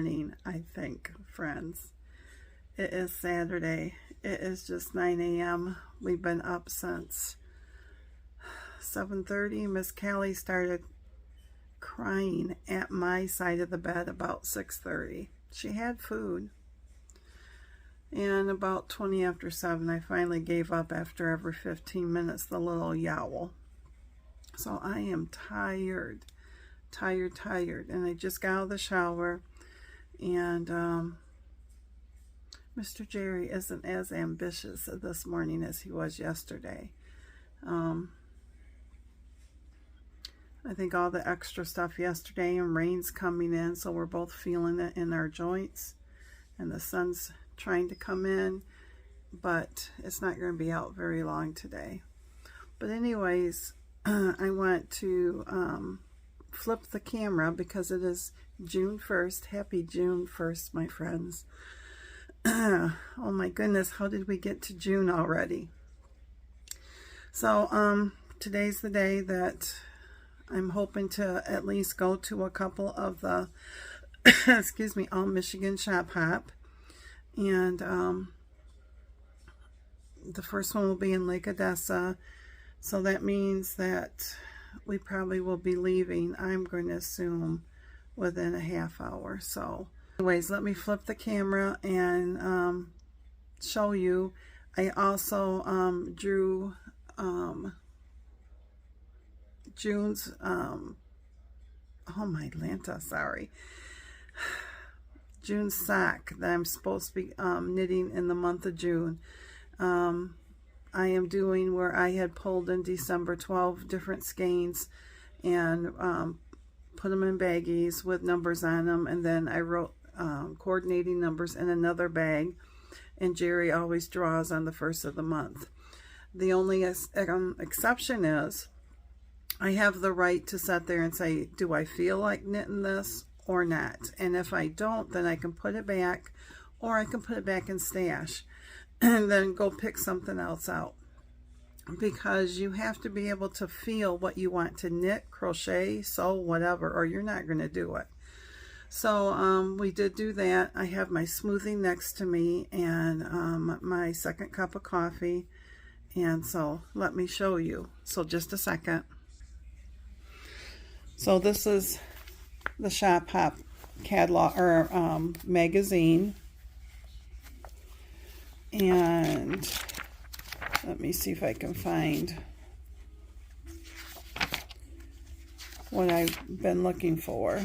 morning, I think, friends. It is Saturday. It is just 9 a.m. We've been up since 7:30. Miss Cali started crying at my side of the bed about 6:30. She had food. And about 20 after 7, I finally gave up after every 15 minutes, the little yowl. So I am tired. And I just got out of the shower. And Mr. Jerry isn't as ambitious this morning as he was yesterday. I think all the extra stuff yesterday, and rain's coming in, so we're both feeling it in our joints. And the sun's trying to come in, but it's not going to be out very long today. But anyways, I want to flip the camera because it is June 1st. Happy June 1st, my friends. Oh my goodness, how did we get to June already? So today's the day that I'm hoping to at least go to a couple of the excuse me, all Michigan Shop Hop. And the first one will be in Lake Odessa, so that means that we probably will be leaving, I'm going to assume, within a half hour. So anyways, let me flip the camera and show you. I also drew June's oh my Lanta, sorry, June sock that I'm supposed to be knitting in the month of June. I am doing where I had pulled in December 12 different skeins and put them in baggies with numbers on them, and then I wrote coordinating numbers in another bag, and Jerry always draws on the first of the month. The only exception is I have the right to sit there and say, do I feel like knitting this or not? And if I don't, then I can put it back, or I can put it back in stash and then go pick something else out, because you have to be able to feel what you want to knit, crochet, sew, whatever, or you're not going to do it. So we did do that. I have my smoothie next to me and my second cup of coffee, and so let me show you. So just a second. So this is the Shop Hop catalog or magazine, and let me see if I can find what I've been looking for.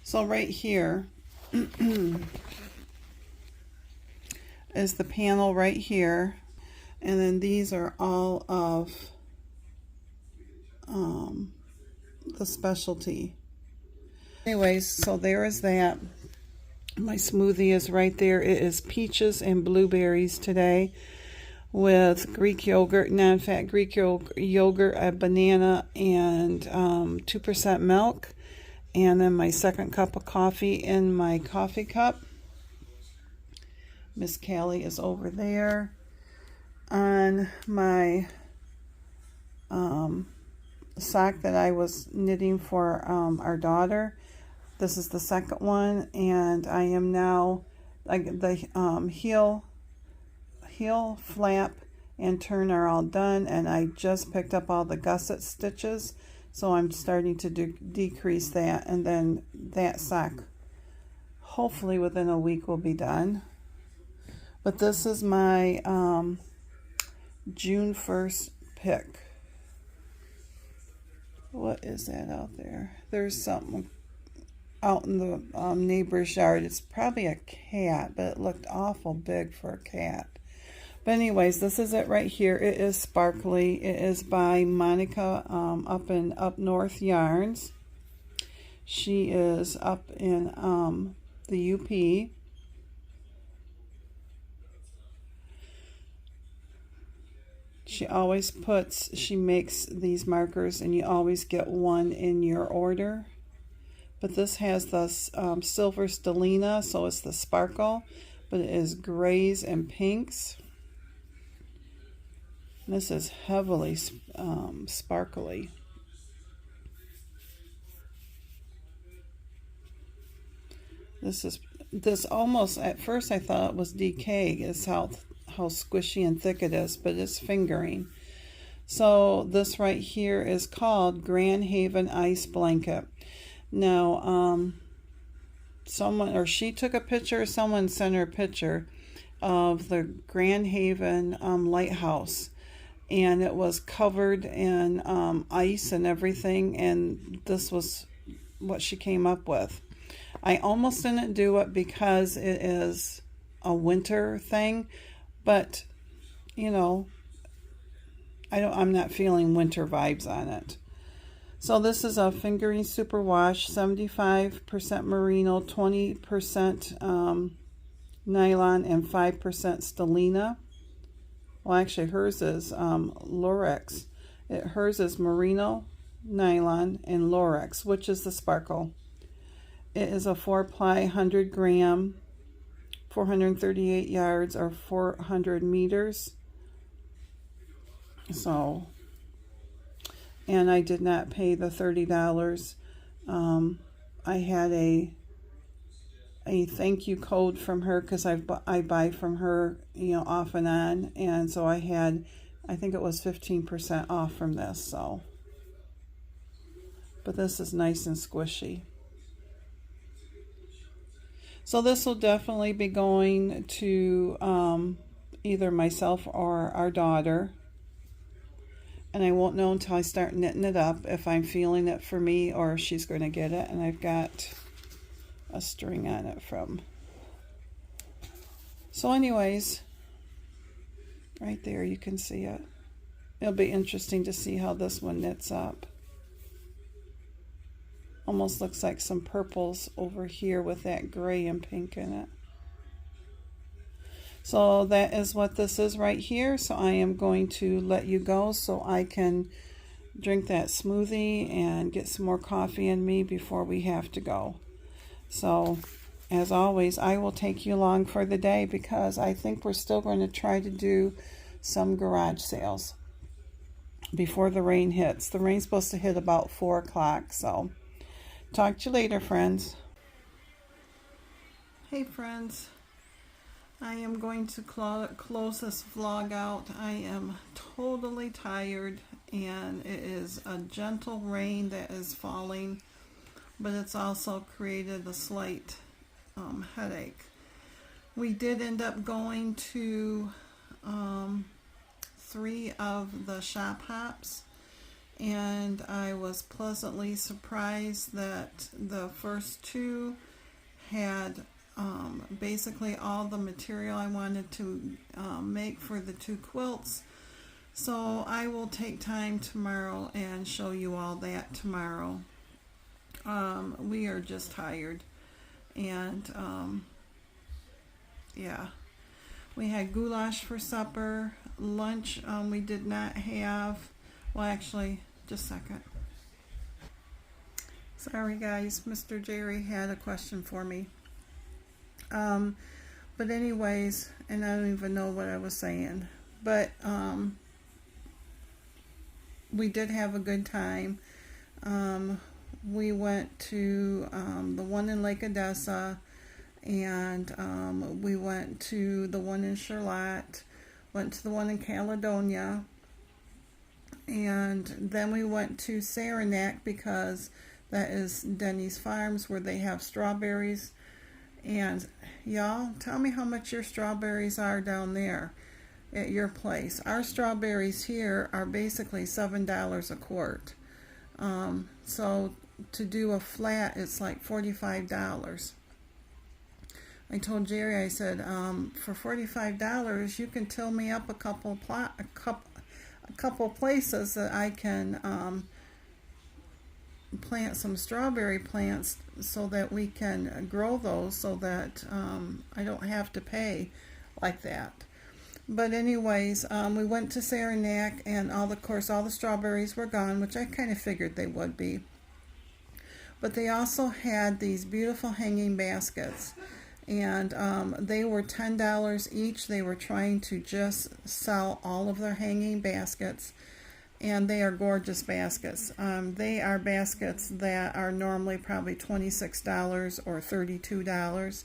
So right here is the panel right here, and then these are all of the specialty. Anyways, so there is that. My smoothie is right there. It is peaches and blueberries today with Greek yogurt, non-fat Greek yogurt, a banana, and 2% milk. And then my second cup of coffee in my coffee cup. Miss Cali is over there. On my sock that I was knitting for our daughter, this is the second one, and I am now, the heel flap and turn are all done, and I just picked up all the gusset stitches, so I'm starting to decrease that, and then that sock hopefully within a week will be done. But this is my June 1st pick. What is that out there? There's something out in the neighbor's yard. It's probably a cat, but it looked awful big for a cat. But anyways, this is it right here. It is sparkly. It is by Monica up North Yarns. She is up in the UP. She makes these markers, and you always get one in your order. But this has the silver stellina, so it's the sparkle, but it is grays and pinks. This is heavily sparkly. This almost, at first I thought it was DK, is how squishy and thick it is, but it's fingering. So this right here is called Grand Haven Ice Blanket. Now, someone, or she took a picture, someone sent her a picture of the Grand Haven lighthouse, and it was covered in ice and everything, and this was what she came up with. I almost didn't do it because it is a winter thing, but you know, I'm not feeling winter vibes on it. So this is a fingering superwash, 75% merino, 20% nylon, and 5% stellina. Well, actually hers is Lorex. Hers is merino, nylon, and Lorex, which is the sparkle. It is a 4-ply, 100 gram, 438 yards, or 400 meters. So, and I did not pay the $30. I had a thank you code from her because I buy from her, you know, off and on, and so I think it was 15% off from this. So, but this is nice and squishy. So this will definitely be going to either myself or our daughter. And I won't know until I start knitting it up if I'm feeling it for me or if she's going to get it. And I've got a string on it from. So anyways, right there you can see it. It'll be interesting to see how this one knits up. Almost looks like some purples over here with that gray and pink in it. So that is what this is right here. So I am going to let you go so I can drink that smoothie and get some more coffee in me before we have to go. So as always, I will take you along for the day because I think we're still going to try to do some garage sales before the rain hits. The rain's supposed to hit about 4 o'clock. So talk to you later, friends. Hey, friends. I am going to close this vlog out. I am totally tired, and it is a gentle rain that is falling, but it's also created a slight headache. We did end up going to 3 of the shop hops, and I was pleasantly surprised that the first 2 had basically all the material I wanted to make for the 2 quilts. So I will take time tomorrow and show you all that tomorrow. We are just tired, and yeah, we had goulash for supper. Lunch we did not have. Well, actually, just a second. Sorry guys, Mr. Jerry had a question for me. But anyways, and I don't even know what I was saying, but we did have a good time. We went to the one in Lake Odessa, and we went to the one in Charlotte, went to the one in Caledonia, and then we went to Saranac because that is Denny's Farms where they have strawberries. And y'all, tell me how much your strawberries are down there at your place. Our strawberries here are basically $7 a quart. So to do a flat, it's like $45. I told Jerry, I said, for $45, you can till me up a couple places that I can plant some strawberry plants so that we can grow those so that I don't have to pay like that. But anyways, we went to Saranac, and of course all the strawberries were gone, which I kind of figured they would be. But they also had these beautiful hanging baskets, and they were $10 each. They were trying to just sell all of their hanging baskets, and they are gorgeous baskets. They are baskets that are normally probably $26 or $32.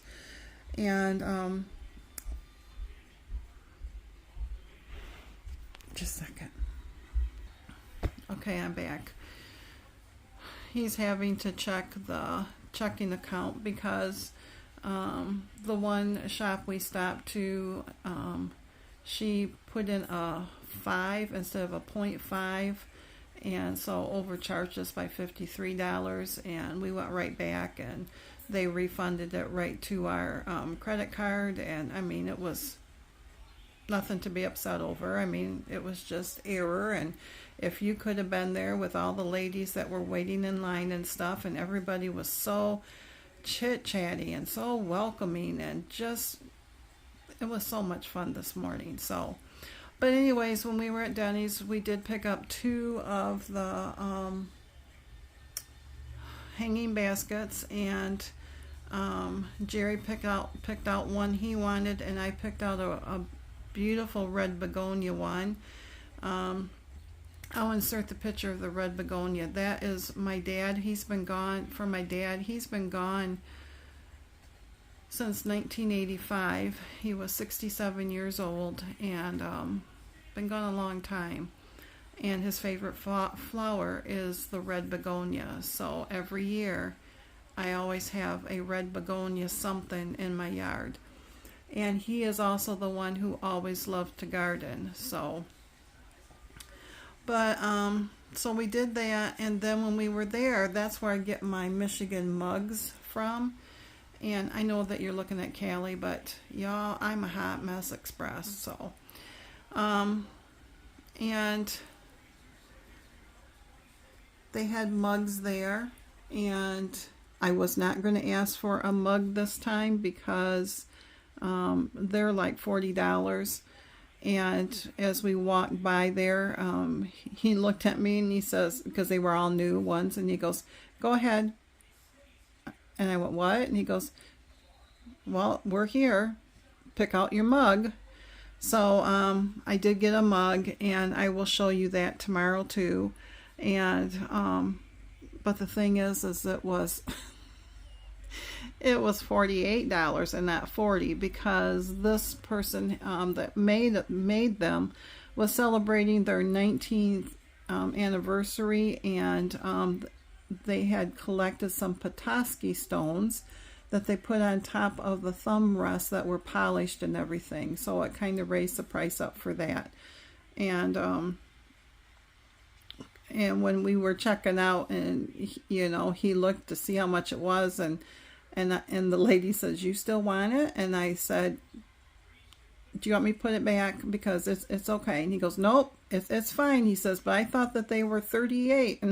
And just a second. Okay, I'm back. He's having to check the checking account because the one shop we stopped to, she put in a 5 instead of a 0.5, and so overcharged us by $53, and we went right back and they refunded it right to our credit card. And I mean, it was nothing to be upset over. I mean, it was just error. And if you could have been there with all the ladies that were waiting in line and stuff, and everybody was so chit-chatty and so welcoming, and just, it was so much fun this morning. So, but anyways, when we were at Denny's, we did pick up 2 of the hanging baskets, and Jerry picked out one he wanted, and I picked out a beautiful red begonia one. I'll insert the picture of the red begonia. That is my dad. He's been gone. For my dad, he's been gone since 1985. He was 67 years old, and been gone a long time. And his favorite flower is the red begonia. So every year, I always have a red begonia something in my yard. And he is also the one who always loved to garden. So, but so we did that, and then when we were there, that's where I get my Michigan mugs from. And I know that you're looking at Cali, but y'all, I'm a hot mess express. So, and they had mugs there, and I was not going to ask for a mug this time because they're like $40. And as we walked by there, he looked at me and he says, because they were all new ones, and he goes, "Go ahead." And I went, "What?" And he goes, "Well, we're here. Pick out your mug." So I did get a mug, and I will show you that tomorrow too. And but the thing is it was it was $48 and not $40, because this person that made them was celebrating their 19th anniversary, and they had collected some Petoskey stones that they put on top of the thumb rests that were polished and everything. So it kind of raised the price up for that. And when we were checking out, and he looked to see how much it was, and the lady says, "You still want it?" And I said, "Do you want me to put it back? Because it's okay." And he goes, "Nope, it's fine." He says, "But I thought that they were 38.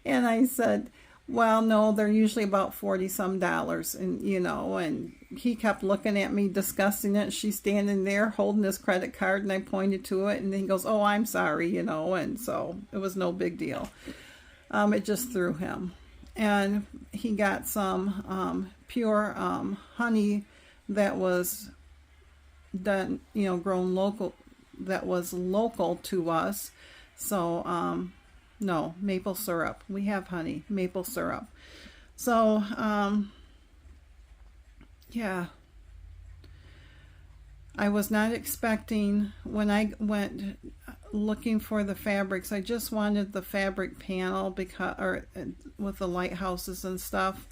And I said, "Well, no, they're usually about $40 some." And and he kept looking at me, discussing it. She's standing there holding his credit card, and I pointed to it, and he goes, "Oh, I'm sorry," and so it was no big deal. It just threw him. And he got some pure honey that was done, grown local, that was local to us. So no, maple syrup. We have honey, maple syrup. So yeah, I was not expecting, when I went looking for the fabrics, I just wanted the fabric panel with the lighthouses and stuff.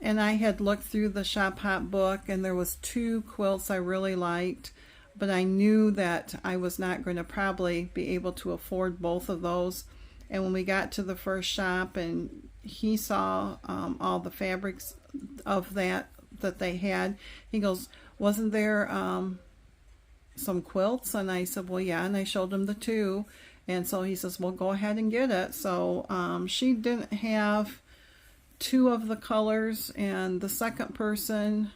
And I had looked through the Shop Hop book, and there was 2 quilts I really liked, but I knew that I was not going to probably be able to afford both of those. And when we got to the first shop, and he saw all the fabrics of that they had, he goes, "Wasn't there some quilts?" And I said, "Well, yeah." And I showed him the 2. And so he says, "Well, go ahead and get it." So she didn't have 2 of the colors, and the second person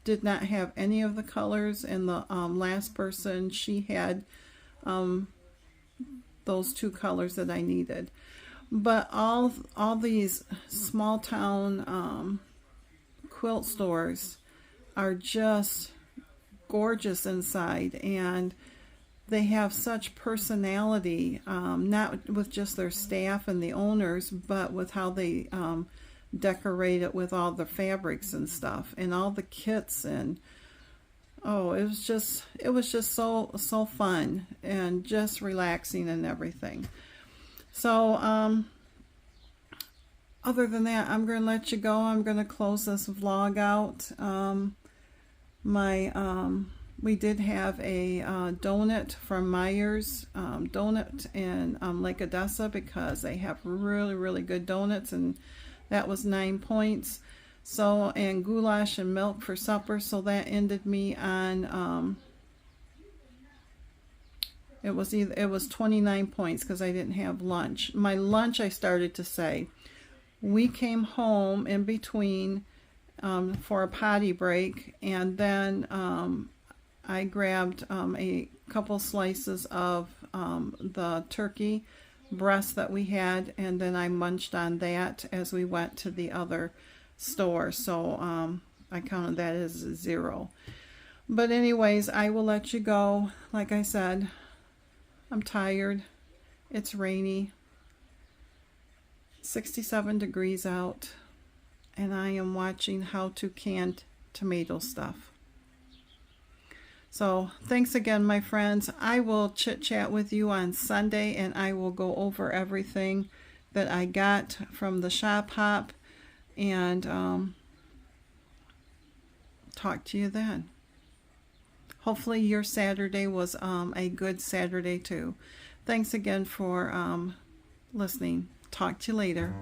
did not have any of the colors, and the last person, she had those 2 colors that I needed. But all these small town quilt stores are just gorgeous inside, and they have such personality, not with just their staff and the owners, but with how they decorate it with all the fabrics and stuff and all the kits. And oh, it was just so fun and just relaxing and everything. So other than that, I'm going to let you go. I'm going to close this vlog out. We did have a donut from Myers Donut in Lake Odessa, because they have really good donuts, and that was 9 points. So, and goulash and milk for supper, so that ended me on it was 29 points, because I didn't have lunch. My lunch, I started to say, we came home in between for a potty break, and then I grabbed a couple slices of the turkey breast that we had, and then I munched on that as we went to the other store. So I counted that as 0. But anyways, I will let you go. Like I said, I'm tired. It's rainy. 67 degrees out, and I am watching how to can tomato stuff. So thanks again, my friends. I will chit chat with you on Sunday, and I will go over everything that I got from the shop hop, and talk to you then. Hopefully your Saturday was a good Saturday too. Thanks again for listening. Talk to you later.